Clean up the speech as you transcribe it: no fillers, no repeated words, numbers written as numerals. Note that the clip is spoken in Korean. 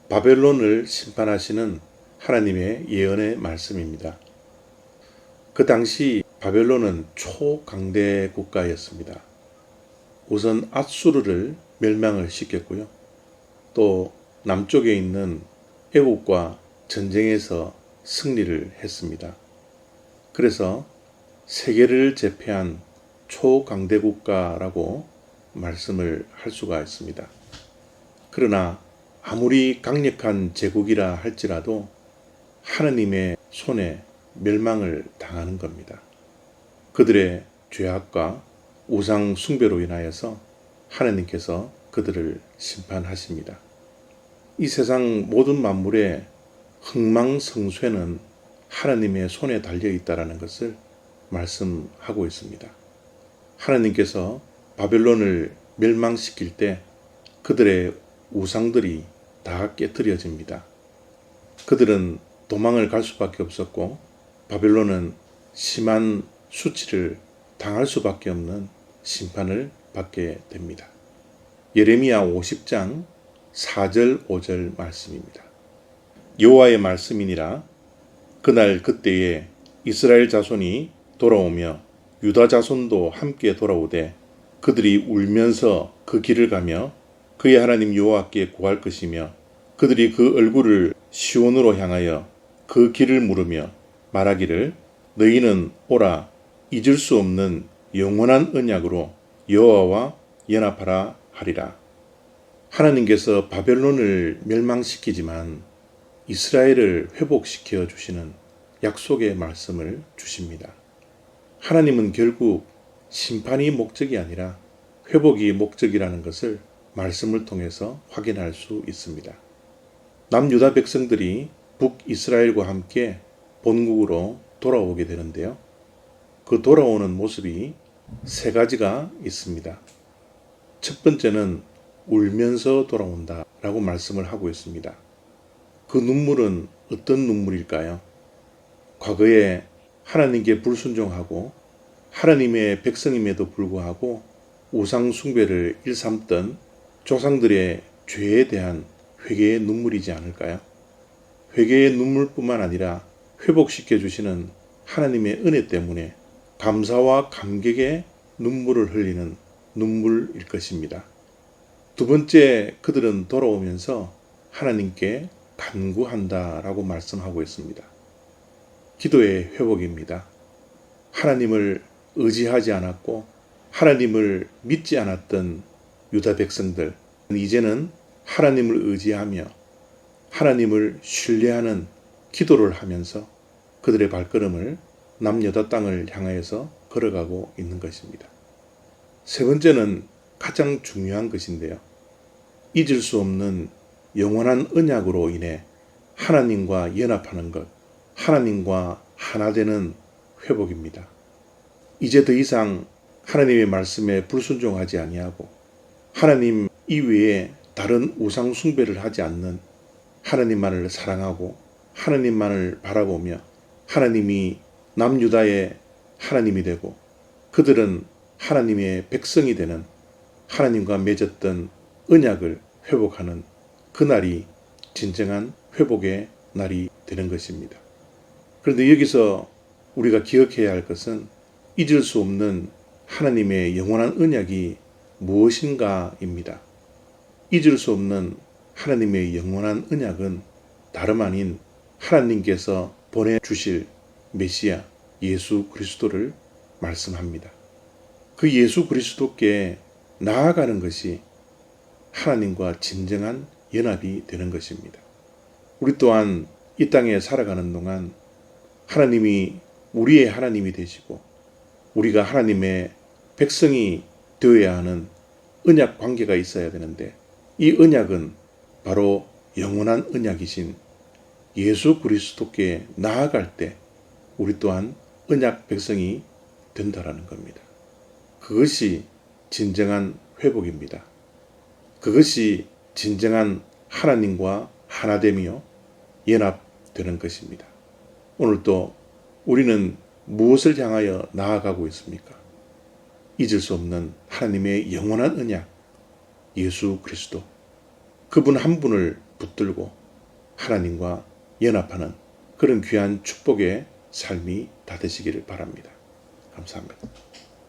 바벨론을 심판하시는 하나님의 예언의 말씀입니다. 그 당시 바벨론은 초강대 국가였습니다. 우선 앗수르를 멸망을 시켰고요. 또 남쪽에 있는 애국과 전쟁에서 승리를 했습니다. 그래서 세계를 제패한 초강대 국가라고 말씀을 할 수가 있습니다. 그러나 아무리 강력한 제국이라 할지라도 하나님의 손에 멸망을 당하는 겁니다. 그들의 죄악과 우상 숭배로 인하여서 하나님께서 그들을 심판하십니다. 이 세상 모든 만물의 흥망성쇠는 하나님의 손에 달려 있다는 것을 말씀하고 있습니다. 하나님께서 바벨론을 멸망시킬 때 그들의 우상들이 다 깨트려집니다. 그들은 도망을 갈 수밖에 없었고 바벨론은 심한 수치를 당할 수밖에 없는 심판을 받게 됩니다. 예레미야 50장 4절 5절 말씀입니다. 여호와의 말씀이니라. 그날 그때에 이스라엘 자손이 돌아오며 유다 자손도 함께 돌아오되 그들이 울면서 그 길을 가며 그의 하나님 여호와께 구할 것이며 그들이 그 얼굴을 시온으로 향하여 그 길을 물으며 말하기를 너희는 오라 잊을 수 없는 영원한 언약으로 여호와와 연합하라 하리라. 하나님께서 바벨론을 멸망시키지만 이스라엘을 회복시켜 주시는 약속의 말씀을 주십니다. 하나님은 결국 심판이 목적이 아니라 회복이 목적이라는 것을 말씀을 통해서 확인할 수 있습니다. 남유다 백성들이 북이스라엘과 함께 본국으로 돌아오게 되는데요. 그 돌아오는 모습이 세 가지가 있습니다. 첫 번째는 울면서 돌아온다 라고 말씀을 하고 있습니다. 그 눈물은 어떤 눈물일까요? 과거에 하나님께 불순종하고 하나님의 백성임에도 불구하고 우상 숭배를 일삼던 조상들의 죄에 대한 회개의 눈물이지 않을까요? 회개의 눈물뿐만 아니라 회복시켜 주시는 하나님의 은혜 때문에 감사와 감격의 눈물을 흘리는 눈물일 것입니다. 두 번째, 그들은 돌아오면서 하나님께 간구한다라고 말씀하고 있습니다. 기도의 회복입니다. 하나님을 의지하지 않았고 하나님을 믿지 않았던 유다 백성들, 이제는 하나님을 의지하며 하나님을 신뢰하는 기도를 하면서 그들의 발걸음을 남유다 땅을 향하여서 걸어가고 있는 것입니다. 세 번째는 가장 중요한 것인데요. 잊을 수 없는 영원한 언약으로 인해 하나님과 연합하는 것, 하나님과 하나 되는 회복입니다. 이제 더 이상 하나님의 말씀에 불순종하지 아니하고 하나님 이외에 다른 우상 숭배를 하지 않는 하나님만을 사랑하고 하나님만을 바라보며 하나님이 남유다의 하나님이 되고 그들은 하나님의 백성이 되는 하나님과 맺었던 언약을 회복하는 그날이 진정한 회복의 날이 되는 것입니다. 그런데 여기서 우리가 기억해야 할 것은 잊을 수 없는 하나님의 영원한 언약이 무엇인가입니다. 잊을 수 없는 하나님의 영원한 언약은 다름 아닌 하나님께서 보내주실 메시아 예수 그리스도를 말씀합니다. 그 예수 그리스도께 나아가는 것이 하나님과 진정한 연합이 되는 것입니다. 우리 또한 이 땅에 살아가는 동안 하나님이 우리의 하나님이 되시고 우리가 하나님의 백성이 되어야 하는 언약 관계가 있어야 되는데 이 언약은 바로 영원한 언약이신 예수 그리스도께 나아갈 때 우리 또한 언약 백성이 된다라는 겁니다. 그것이 진정한 회복입니다. 그것이 진정한 하나님과 하나됨이요 연합되는 것입니다. 오늘도 우리는 무엇을 향하여 나아가고 있습니까? 잊을 수 없는 하나님의 영원한 언약 예수 그리스도, 그분 한 분을 붙들고 하나님과 연합하는 그런 귀한 축복의 삶이 다 되시기를 바랍니다. 감사합니다.